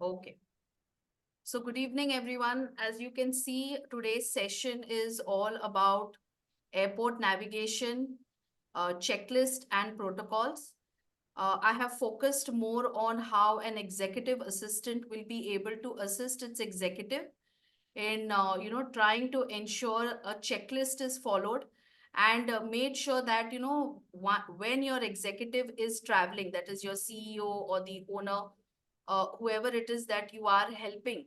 Okay. So good evening, everyone. As you can see, today's session is all about airport navigation, checklist and protocols. I have focused more on how an executive assistant will be able to assist its executive in, trying to ensure a checklist is followed and made sure that, when your executive is traveling, that is your CEO or the owner, whoever it is that you are helping,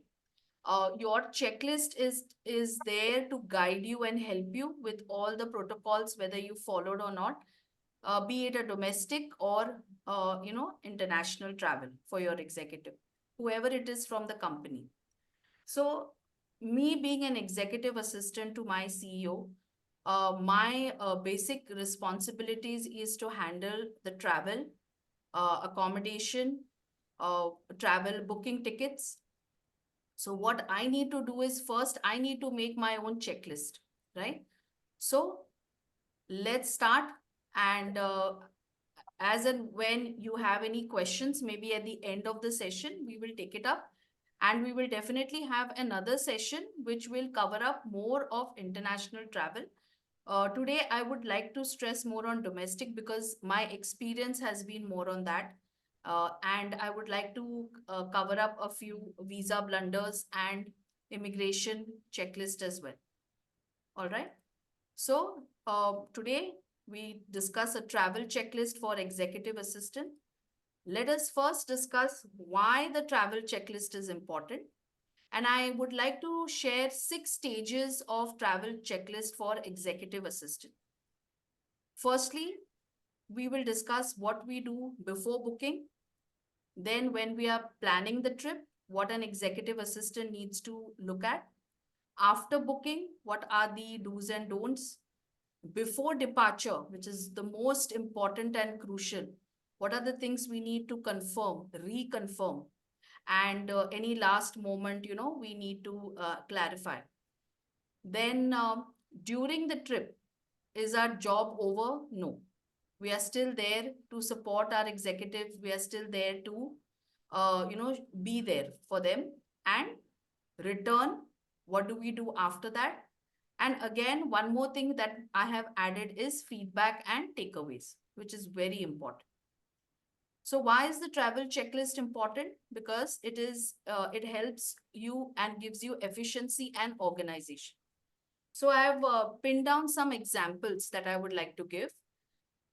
your checklist is there to guide you and help you with all the protocols, whether you followed or not, be it a domestic or international travel for your executive, whoever it is from the company. So me being an executive assistant to my CEO, my basic responsibilities is to handle the travel, accommodation, uh, travel booking tickets. So what I need to do is, first I need to make my own checklist, right? So let's start. And as and when you have any questions, maybe at the end of the session, we will take it up. And we will definitely have another session which will cover up more of international travel. Today, I would like to stress more on domestic because my experience has been more on that. And I would like to cover up a few visa blunders and immigration checklist as well. All right. So today we discuss a travel checklist for executive assistant. Let us first discuss why the travel checklist is important. And I would like to share 6 stages of travel checklist for executive assistant. Firstly, we will discuss what we do before booking. Then when we are planning the trip, what an executive assistant needs to look at. After booking, what are the do's and don'ts? Before departure, which is the most important and crucial, what are the things we need to confirm, reconfirm, and any last moment, we need to clarify. Then during the trip, is our job over? No. We are still there to support our executives. We are still there to, be there for them and return. What do we do after that? And again, one more thing that I have added is feedback and takeaways, which is very important. So why is the travel checklist important? Because it helps you and gives you efficiency and organization. So I have pinned down some examples that I would like to give.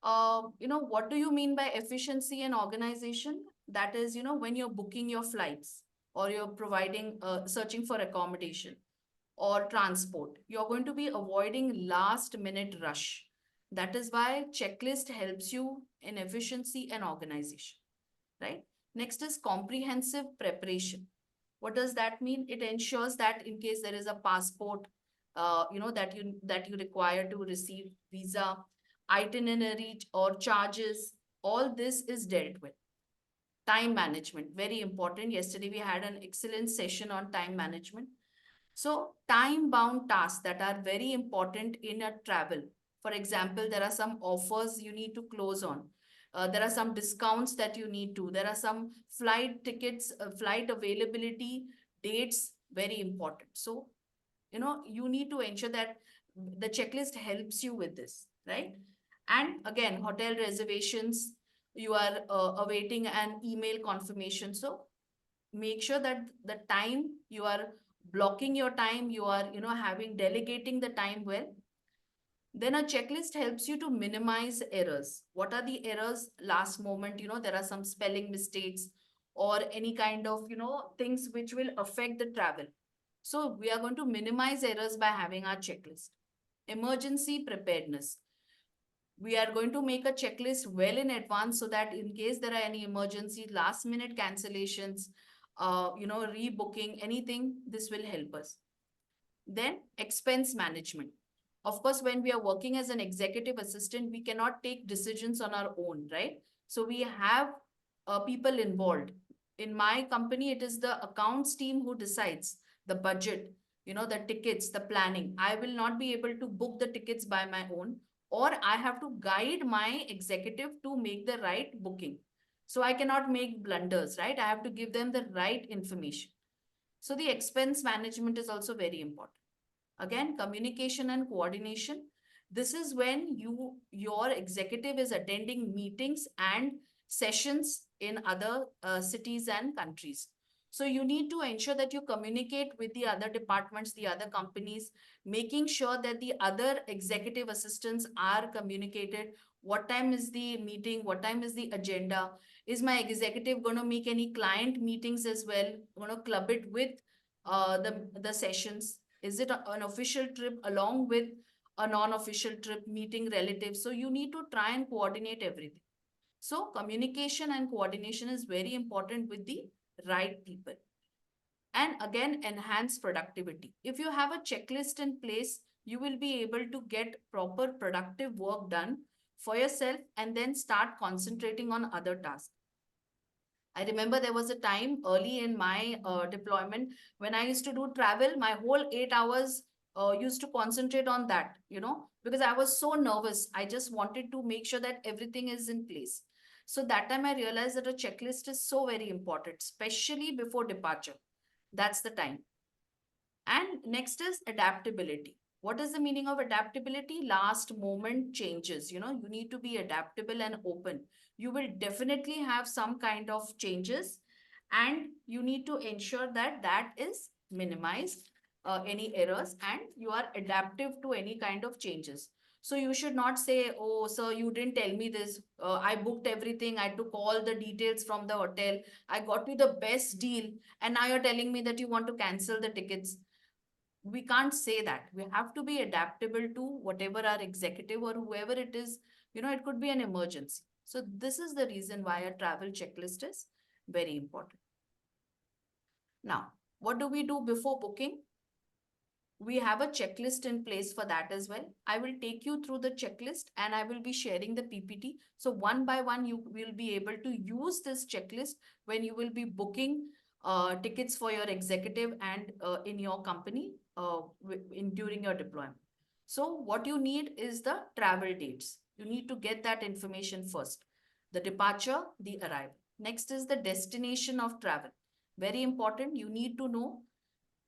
What do you mean by efficiency and organization? That is, when you're booking your flights or you're providing, searching for accommodation or transport, you're going to be avoiding last minute rush. That is why checklist helps you in efficiency and organization, right? Next is comprehensive preparation. What does that mean? It ensures that in case there is a passport, that you require to receive visa, itinerary or charges, all this is dealt with. Time management, very important. Yesterday we had an excellent session on time management. So time bound tasks that are very important in a travel. For example, there are some offers you need to close on. There are some discounts that you need to. There are some flight tickets, flight availability, dates, very important. So, you need to ensure that the checklist helps you with this, right? And again, hotel reservations, you are awaiting an email confirmation. So make sure that the time you are blocking your time, you are having delegating the time well. Then a checklist helps you to minimize errors. What are the errors? Last moment, there are some spelling mistakes or any kind of things which will affect the travel. So we are going to minimize errors by having our checklist. Emergency preparedness, we are going to make a checklist well in advance so that in case there are any emergency last minute cancellations, rebooking anything, this will help us. Then expense management. Of course, when we are working as an executive assistant, we cannot take decisions on our own, right? So we have people involved. In my company, it is the accounts team who decides the budget, the tickets, the planning. I will not be able to book the tickets by my own, or I have to guide my executive to make the right booking. So I cannot make blunders, right? I have to give them the right information. So the expense management is also very important. Again, communication and coordination. This is when your executive is attending meetings and sessions in other cities and countries. So you need to ensure that you communicate with the other departments, the other companies, making sure that the other executive assistants are communicated. What time is the meeting? What time is the agenda? Is my executive going to make any client meetings as well? Going to club it with the sessions? Is it an official trip along with a non-official trip, meeting relatives? So you need to try and coordinate everything. So communication and coordination is very important with the right people. And again, enhance productivity. If you have a checklist in place, you will be able to get proper productive work done for yourself and then start concentrating on other tasks. I remember there was a time early in my deployment when I used to do travel, my whole 8 hours used to concentrate on that, because I was so nervous. I just wanted to make sure that everything is in place. So that time I realized that a checklist is so very important, especially before departure. That's the time. And next is adaptability. What is the meaning of adaptability? Last moment changes. You need to be adaptable and open. You will definitely have some kind of changes, and you need to ensure that that is minimized, any errors, and you are adaptive to any kind of changes. So you should not say, oh, sir, you didn't tell me this. I booked everything. I took all the details from the hotel. I got you the best deal. And now you're telling me that you want to cancel the tickets. We can't say that. We have to be adaptable to whatever our executive or whoever it is. It could be an emergency. So this is the reason why a travel checklist is very important. Now, what do we do before booking? We have a checklist in place for that as well. I will take you through the checklist and I will be sharing the PPT. So one by one, you will be able to use this checklist when you will be booking tickets for your executive and in your company during your deployment. So what you need is the travel dates. You need to get that information first. The departure, the arrival. Next is the destination of travel. Very important. You need to know,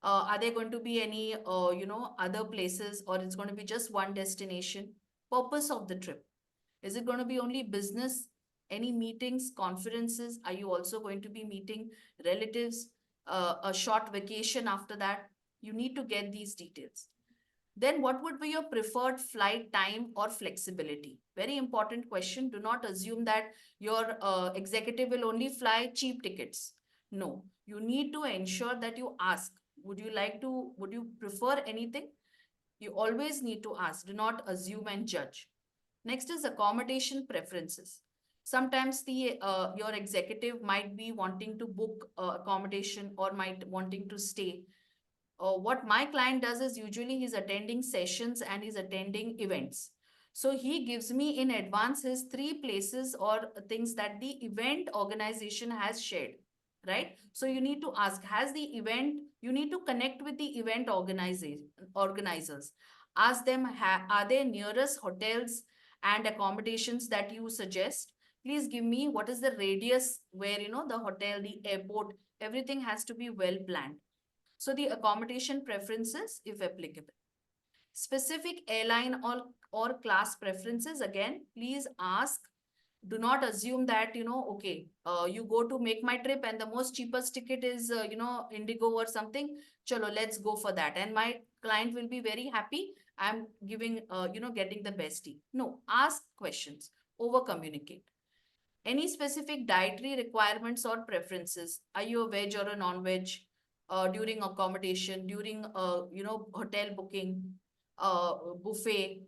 are there going to be any, other places, or it's going to be just one destination? Purpose of the trip. Is it going to be only business? Any meetings, conferences? Are you also going to be meeting relatives? A short vacation after that? You need to get these details. Then what would be your preferred flight time or flexibility? Very important question. Do not assume that your executive will only fly cheap tickets. No, you need to ensure that you ask, would you prefer anything? You always need to ask. Do not assume and judge. Next is accommodation preferences. Sometimes the your executive might be wanting to book accommodation or might wanting to stay. What my client does is usually he's attending sessions and he's attending events. So he gives me in advance his three places or things that the event organization has shared, right? So you need to ask, has the event, you need to connect with the event organizers. Ask them, are there nearest hotels and accommodations that you suggest? Please give me what is the radius where, the hotel, the airport, everything has to be well planned. So the accommodation preferences, if applicable. Specific airline or class preferences, again, please ask. Do not assume that, okay, you go to make my trip and the most cheapest ticket is, Indigo or something. Chalo, let's go for that. And my client will be very happy. I'm giving, getting the best deal. No, ask questions, over communicate. Any specific dietary requirements or preferences? Are you a veg or a non-veg? During accommodation, during hotel booking, buffet,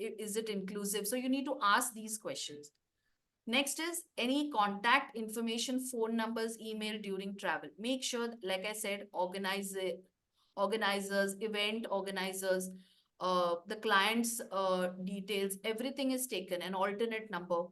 is it inclusive? So you need to ask these questions. Next is any contact information, phone numbers, email during travel. Make sure, like I said, organizers, event organizers, the client's details, everything is taken, an alternate number.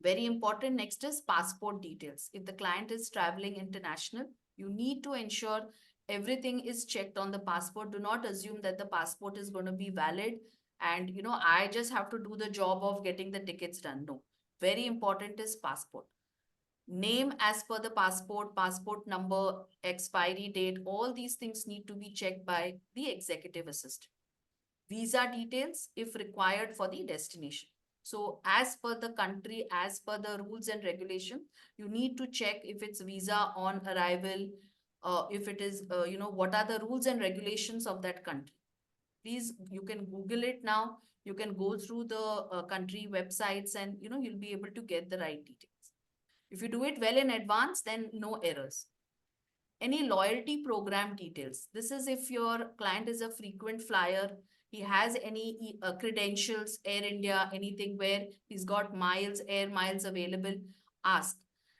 Very important. Next is passport details. If the client is traveling international, you need to ensure everything is checked on the passport. Do not assume that the passport is going to be valid and, I just have to do the job of getting the tickets done. No. very important is passport. Name as per the passport, passport number, expiry date, all these things need to be checked by the executive assistant. Visa details if required for the destination. So as per the country, as per the rules and regulation, you need to check if it's visa on arrival, if it is, what are the rules and regulations of that country. Please, you can Google it now. You can go through the country websites and, you'll be able to get the right details. If you do it well in advance, then no errors. Any loyalty program details. This is if your client is a frequent flyer, he has any credentials, Air India, anything where he's got miles, air miles available, ask.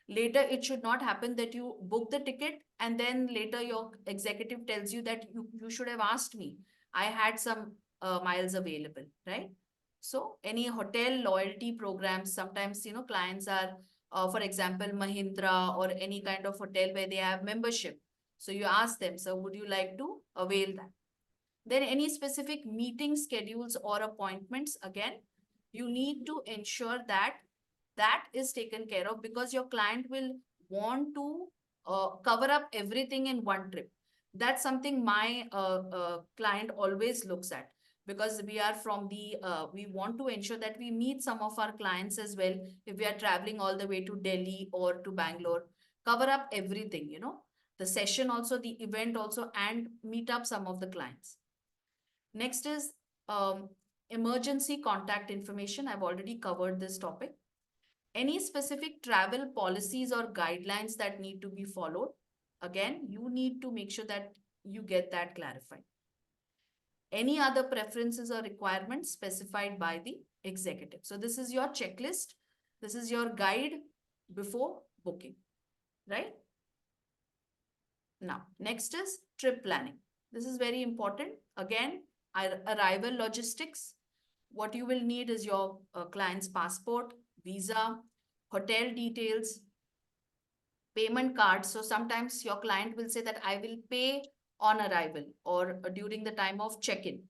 Later, it should not happen that you book the ticket and then later your executive tells you that you should have asked me. I had some miles available, right? So any hotel loyalty programs, sometimes, clients are for example, Mahindra or any kind of hotel where they have membership. So you ask them, so would you like to avail that? Then any specific meeting schedules or appointments, again, you need to ensure that that is taken care of because your client will want to cover up everything in one trip. That's something my client always looks at because we are from the, we want to ensure that we meet some of our clients as well. If we are traveling all the way to Delhi or to Bangalore, cover up everything, the session also, the event also, and meet up some of the clients. Next is emergency contact information. I've already covered this topic. Any specific travel policies or guidelines that need to be followed? Again, you need to make sure that you get that clarified. Any other preferences or requirements specified by the executive. So this is your checklist. This is your guide before booking, right? Now, next is trip planning. This is very important. Again, arrival logistics. What you will need is your client's passport, visa, hotel details, payment cards. So sometimes your client will say that I will pay on arrival or during the time of check-in.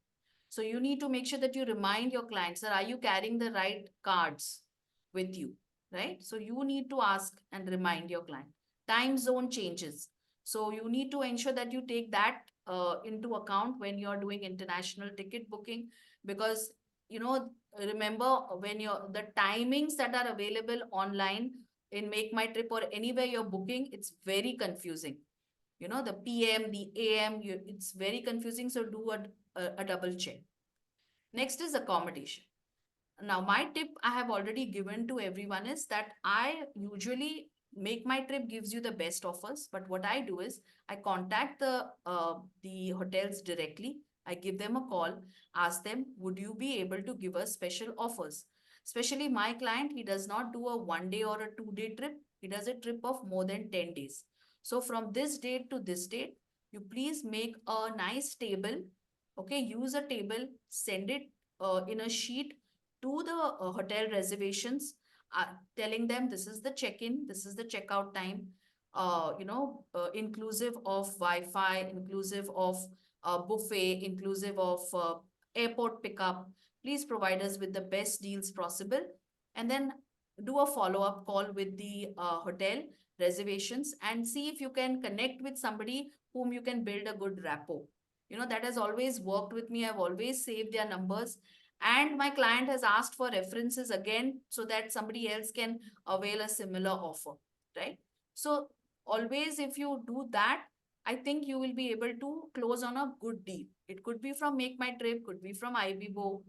So you need to make sure that you remind your clients that are you carrying the right cards with you, right? So you need to ask and remind your client. Time zone changes. So you need to ensure that you take that into account when you're doing international ticket booking because remember when you're the timings that are available online in Make My Trip or anywhere you're booking, it's very confusing. The PM, the AM, it's very confusing. So do a double check. Next is accommodation. Now, my tip I have already given to everyone is that I usually Make My Trip gives you the best offers. But what I do is I contact the hotels directly. I give them a call, ask them, would you be able to give us special offers? Especially my client, he does not do a 1 day or a 2 day trip. He does a trip of more than 10 days. So from this date to this date, you please make a nice table. Okay, use a table, send it in a sheet to the hotel reservations, telling them this is the check-in, this is the checkout time, inclusive of Wi-Fi, inclusive of buffet, inclusive of airport pickup. Please provide us with the best deals possible. And then do a follow-up call with the hotel reservations and see if you can connect with somebody whom you can build a good rapport. That has always worked with me. I've always saved their numbers and my client has asked for references again so that somebody else can avail a similar offer, right? So always if you do that, I think you will be able to close on a good deal. It could be from Make My Trip, could be from Ibibo,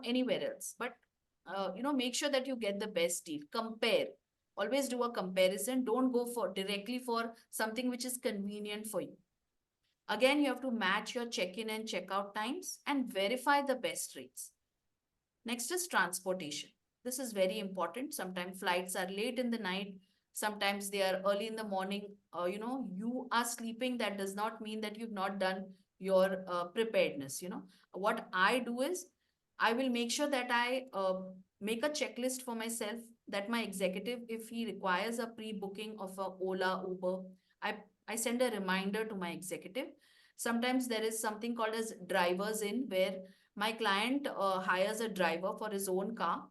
anywhere else. But make sure that you get the best deal. Compare. Always do a comparison. Don't go for directly for something which is convenient for you. Again, you have to match your check-in and check-out times and verify the best rates. Next is transportation. This is very important. Sometimes flights are late in the night. Sometimes they are early in the morning. You are sleeping. That does not mean that you've not done your preparedness. What I do is I will make sure that I make a checklist for myself that my executive, if he requires a pre-booking of a Ola, Uber, I send a reminder to my executive. Sometimes there is something called as drivers in where my client hires a driver for his own car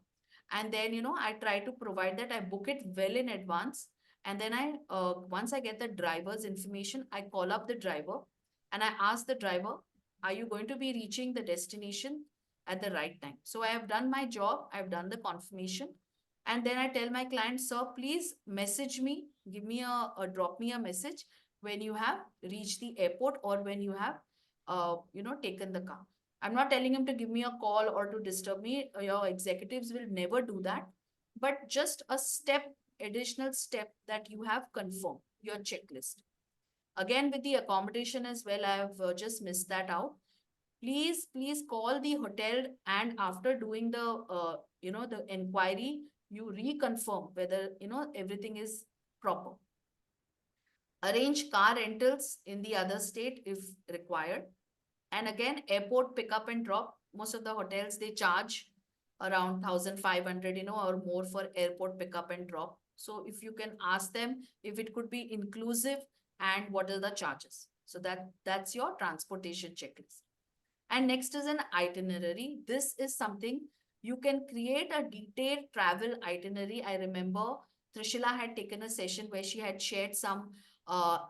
And then, I try to provide that. I book it well in advance. And then once I get the driver's information, I call up the driver and I ask the driver, are you going to be reaching the destination at the right time? So I have done my job. I've done the confirmation. And then I tell my client, sir, please message me, give me drop me a message when you have reached the airport or when you have, taken the car. I'm not telling him to give me a call or to disturb me. Your executives will never do that. But just a additional step that you have confirmed your checklist. Again, with the accommodation as well, I have just missed that out. Please call the hotel, and after doing the inquiry, you reconfirm whether, everything is proper. Arrange car rentals in the other state if required. And again, airport pickup and drop. Most of the hotels, they charge around 1,500, or more for airport pickup and drop. So if you can ask them if it could be inclusive and what are the charges. So that's your transportation checklist. And next is an itinerary. This is something you can create a detailed travel itinerary. I remember Trishila had taken a session where she had shared some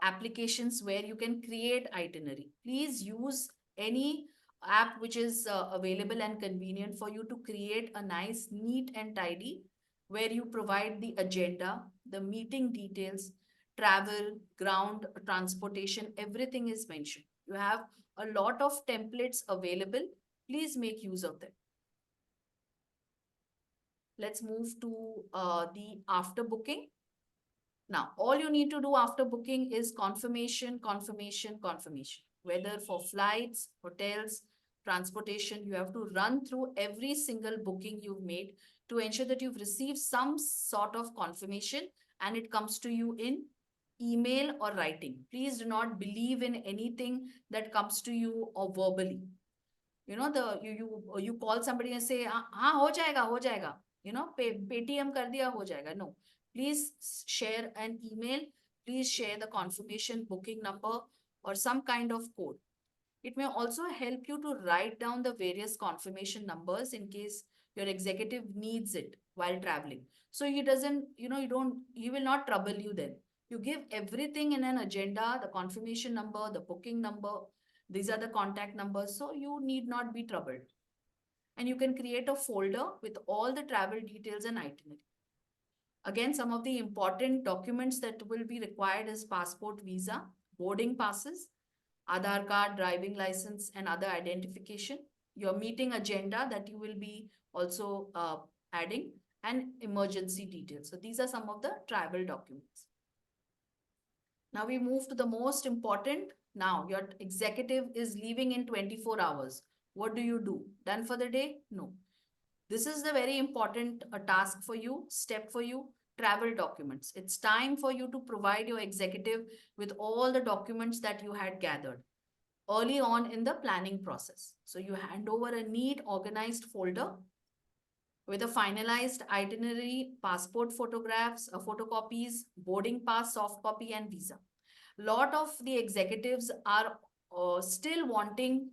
applications where you can create itinerary. Please use any app which is available and convenient for you to create a nice, neat and tidy, where you provide the agenda, the meeting details, travel, ground transportation, everything is mentioned. You have a lot of templates available. Please make use of them. Let's move to the after booking. Now, all you need to do after booking is confirmation, confirmation, confirmation. Whether for flights, hotels, transportation, you have to run through every single booking you've made to ensure that you've received some sort of confirmation and it comes to you in email or writing. Please do not believe in anything that comes to you or verbally. You call somebody and say, हाँ हो जाएगा, Paytm कर दिया हो जाएगा. No, please share an email. Please share the confirmation booking number or some kind of code. It may also help you to write down the various confirmation numbers in case your executive needs it while traveling. So he doesn't, he will not trouble you then. You give everything in an agenda, the confirmation number, the booking number. These are the contact numbers. So you need not be troubled. And you can create a folder with all the travel details and itinerary. Again, some of the important documents that will be required is passport, visa, boarding passes, Aadhaar card, driving license, and other identification, your meeting agenda that you will be also adding, and emergency details. So these are some of the travel documents. Now we move to the most important. Now your executive is leaving in 24 hours. What do you do? Done for the day? No. This is the very important task for you, step for you, travel documents. It's time for you to provide your executive with all the documents that you had gathered early on in the planning process. So you hand over a neat, organized folder with a finalized itinerary, passport photographs, photocopies, boarding pass, soft copy, and visa. Lot of the executives are still wanting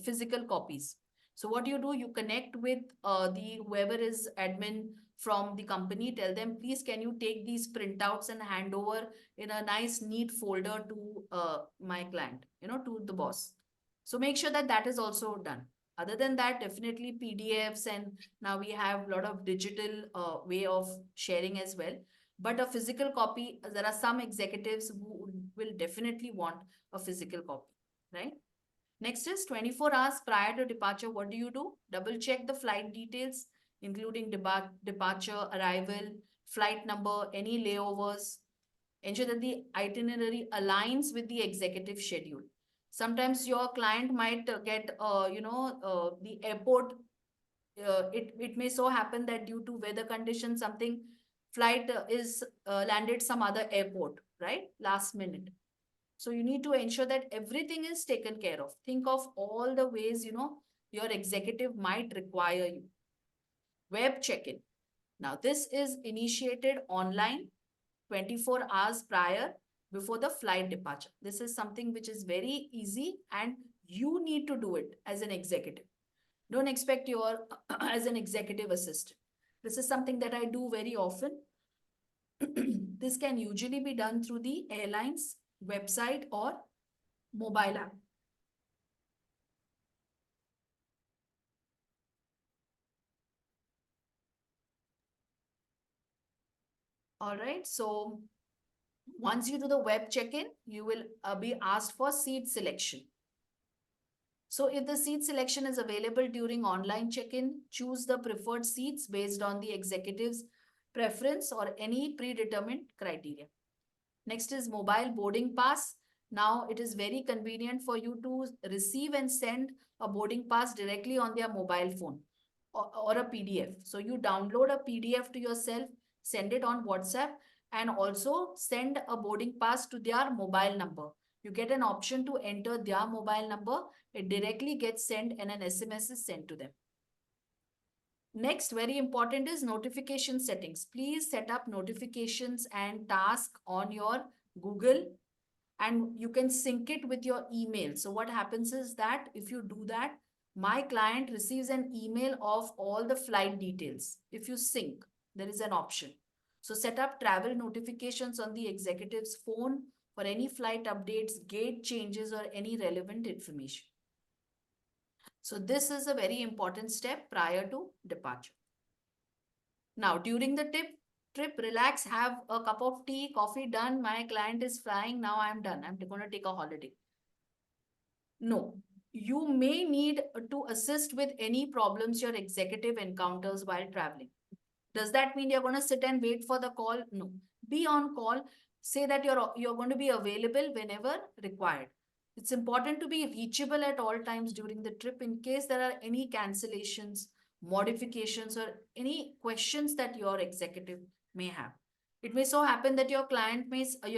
physical copies. So what you connect with the whoever is admin from the company, tell them, please, can you take these printouts and hand over in a nice, neat folder to my client, to the boss. So make sure that that is also done. Other than that, definitely PDFs, and now we have a lot of digital way of sharing as well. But a physical copy, there are some executives who will definitely want a physical copy, right? Next is 24 hours prior to departure. What do? Double check the flight details, including departure, arrival, flight number, any layovers. Ensure that the itinerary aligns with the executive schedule. Sometimes your client might get, the airport. It may so happen that due to weather conditions, something flight is landed some other airport, right? Last minute. So you need to ensure that everything is taken care of. Think of all the ways, your executive might require you. Web check-in. Now, this is initiated online 24 hours prior before the flight departure. This is something which is very easy and you need to do it as an executive. Don't expect your as an executive assistant. This is something that I do very often. This can usually be done through the airline's website or mobile app. All right. So once you do the web check-in, you will be asked for seat selection. So if the seat selection is available during online check-in, choose the preferred seats based on the executive's preference or any predetermined criteria. Next is mobile boarding pass. Now it is very convenient for you to receive and send a boarding pass directly on their mobile phone or a PDF. So you download a PDF to yourself, send it on WhatsApp, and also send a boarding pass to their mobile number. You get an option to enter their mobile number. It directly gets sent and an SMS is sent to them. Next, very important is notification settings. Please set up notifications and tasks on your Google, and you can sync it with your email. So what happens is that if you do that, my client receives an email of all the flight details. If you sync, there is an option. So set up travel notifications on the executive's phone for any flight updates, gate changes, or any relevant information. So this is a very important step prior to departure. Now, during the trip, relax, have a cup of tea, coffee done. My client is flying. Now I'm done. I'm going to take a holiday. No, you may need to assist with any problems your executive encounters while traveling. Does that mean you're going to sit and wait for the call? No. Be on call. Say that you're going to be available whenever required. It's important to be reachable at all times during the trip in case there are any cancellations, modifications, or any questions that your executive may have. It may so happen that your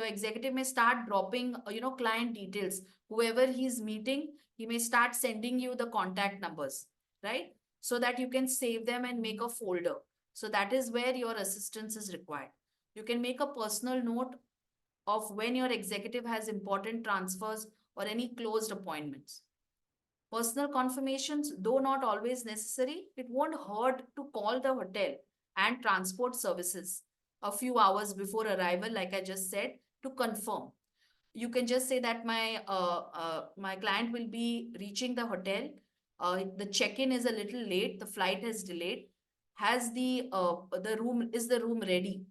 executive may start dropping, client details. Whoever he's meeting, he may start sending you the contact numbers, right? So that you can save them and make a folder. So that is where your assistance is required. You can make a personal note of when your executive has important transfers or any closed appointments. Personal confirmations, though not always necessary, it won't hurt to call the hotel and transport services a few hours before arrival, like I just said, to confirm. You can just say that my client will be reaching the hotel. The check-in is a little late. The flight is delayed. Is the room ready?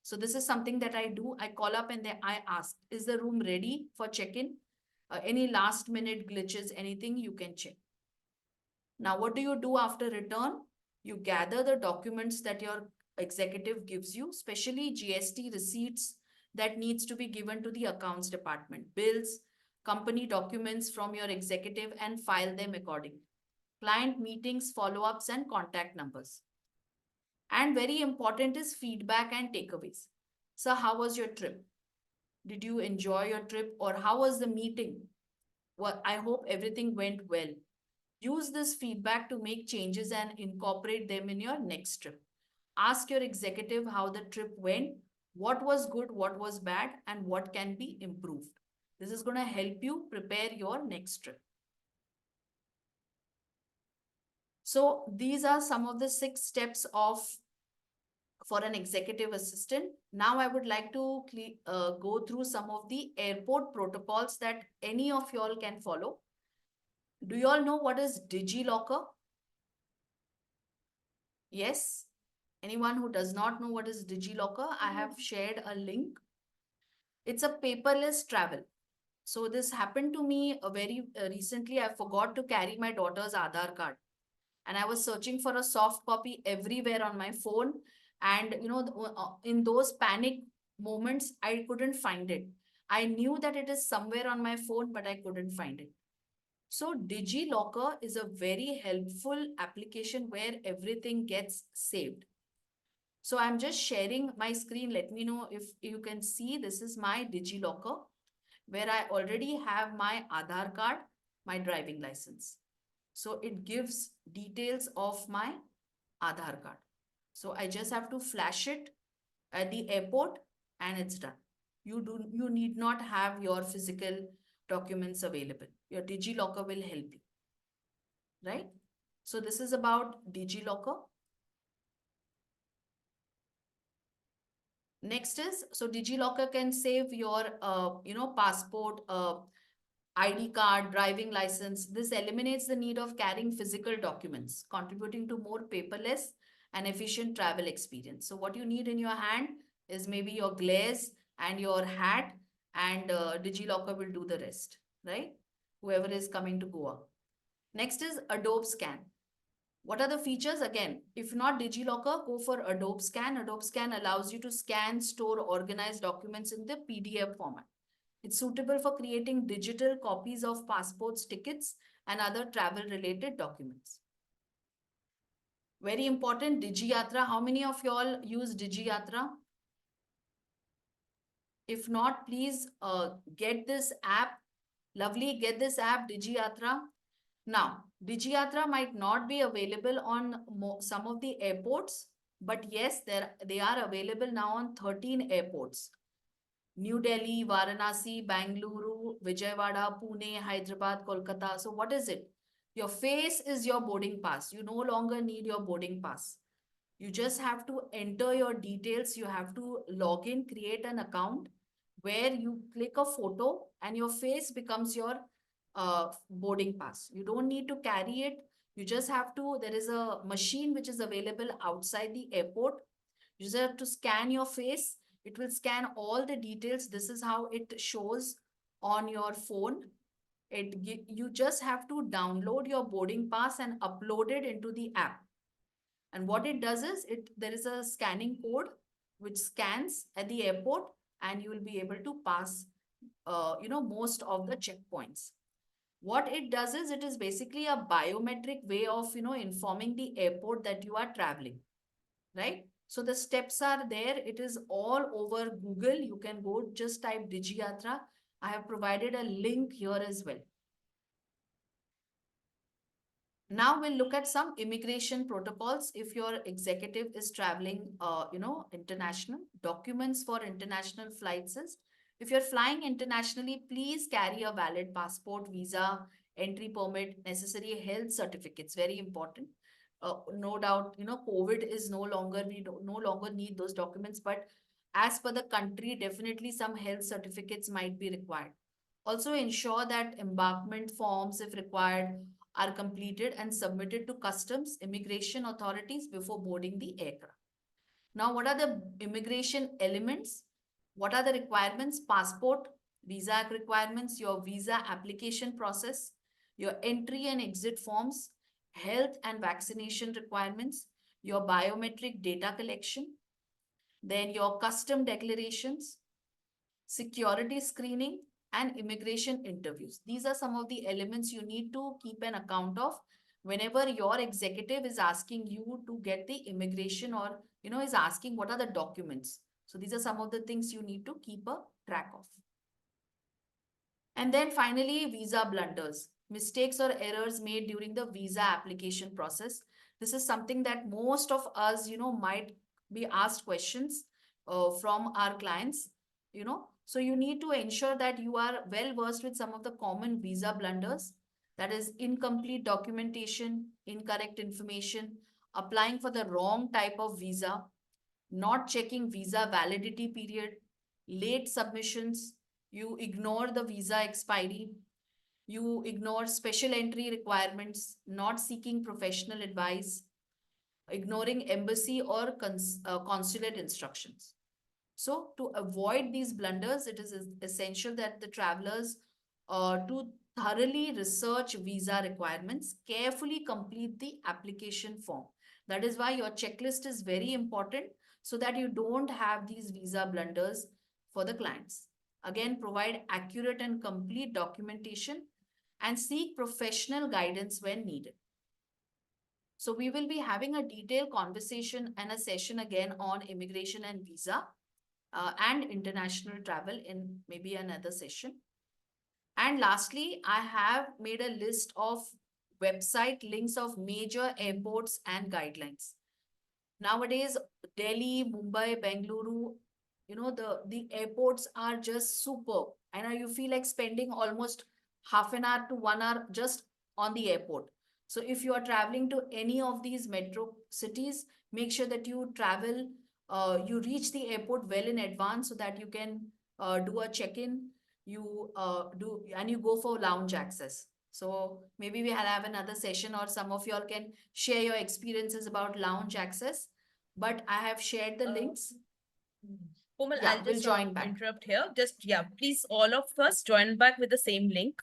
So this is something that I do. I call up and then I ask, is the room ready for check-in? Any last minute glitches, anything you can check. Now, what do you do after return? You gather the documents that your executive gives you, especially GST receipts that needs to be given to the accounts department, bills, company documents from your executive, and file them accordingly. Client meetings, follow-ups, and contact numbers. And very important is feedback and takeaways. So how was your trip? Did you enjoy your trip, or how was the meeting? Well, I hope everything went well. Use this feedback to make changes and incorporate them in your next trip. Ask your executive how the trip went, what was good, what was bad, and what can be improved. This is going to help you prepare your next trip. So these are some of the 6 steps for an executive assistant. Now I would like to go through some of the airport protocols that any of y'all can follow. Do you all know what is DigiLocker? Yes. Anyone who does not know what is DigiLocker, I have shared a link. It's a paperless travel. So this happened to me very recently. I forgot to carry my daughter's Aadhaar card, and I was searching for a soft copy everywhere on my phone. And in those panic moments, I couldn't find it. I knew that it is somewhere on my phone, but I couldn't find it. So DigiLocker is a very helpful application where everything gets saved. So I'm just sharing my screen. Let me know if you can see. This is my DigiLocker, where I already have my Aadhaar card, my driving license. So it gives details of my Aadhaar card. So I just have to flash it at the airport and it's done. You need not have your physical documents available. Your DigiLocker will help you, right? So this is about DigiLocker. Next is, so DigiLocker can save your, passport, ID card, driving license. This eliminates the need of carrying physical documents, contributing to more paperless and efficient travel experience. So what you need in your hand is maybe your glaze and your hat, and DigiLocker will do the rest, right? Whoever is coming to Goa. Next is Adobe Scan. What are the features? Again, if not DigiLocker, go for Adobe Scan. Adobe Scan allows you to scan, store, organize documents in the PDF format. It's suitable for creating digital copies of passports, tickets, and other travel related documents. Very important, DigiYatra. How many of y'all use DigiYatra? If not, please get this app. Lovely, get this app, DigiYatra. Now, DigiYatra might not be available on some of the airports, but yes, they are available now on 13 airports. New Delhi, Varanasi, Bangalore, Vijayawada, Pune, Hyderabad, Kolkata. So what is it? Your face is your boarding pass. You no longer need your boarding pass. You just have to enter your details. You have to log in, create an account where you click a photo and your face becomes your boarding pass. You don't need to carry it. You just have to, there is a machine which is available outside the airport. You just have to scan your face. It will scan all the details. This is how it shows on your phone. You just have to download your boarding pass and upload it into the app. And what it does is there is a scanning code which scans at the airport, and you will be able to pass most of the checkpoints. What it does is it is basically a biometric way of informing the airport that you are traveling, right? So the steps are there. It is all over Google. You can go just type DigiYatra. I have provided a link here as well. Now we'll look at some immigration protocols. If your executive is traveling, international, documents for international flights is, if you're flying internationally, please carry a valid passport, visa, entry permit, necessary health certificates. Very important. No doubt, COVID is no longer, no longer need those documents, but as per the country, definitely some health certificates might be required. Also ensure that embarkment forms, if required, are completed and submitted to customs immigration authorities before boarding the aircraft. Now, what are the immigration elements? What are the requirements? Passport, visa requirements, your visa application process, your entry and exit forms, health and vaccination requirements, your biometric data collection, then your custom declarations, security screening, and immigration interviews. These are some of the elements you need to keep an account of whenever your executive is asking you to get the immigration, or is asking what are the documents. So these are some of the things you need to keep a track of. And then finally, visa blunders, mistakes or errors made during the visa application process. This is something that most of us, might be asked questions from our clients, So you need to ensure that you are well versed with some of the common visa blunders. That is incomplete documentation, incorrect information, applying for the wrong type of visa, not checking visa validity period, late submissions, you ignore the visa expiry, you ignore special entry requirements, not seeking professional advice, ignoring embassy or consulate instructions. So, to avoid these blunders, it is essential that the travelers to thoroughly research visa requirements, carefully complete the application form. That is why your checklist is very important, so that you don't have these visa blunders for the clients. Again, provide accurate and complete documentation and seek professional guidance when needed. So we will be having a detailed conversation and a session again on immigration and visa and international travel in maybe another session. And lastly, I have made a list of website links of major airports and guidelines. Nowadays, Delhi, Mumbai, Bengaluru, the airports are just superb. I know you feel like spending almost half an hour to 1 hour just on the airport. So if you are traveling to any of these metro cities, make sure that you travel you reach the airport well in advance so that you can do a check-in. You do and you go for lounge access. So maybe we have another session, or some of y'all can share your experiences about lounge access. But I have shared the links. Komal, Yeah, I'll we'll just join back. interrupt here. Just, yeah, please, all of us join back with the same link.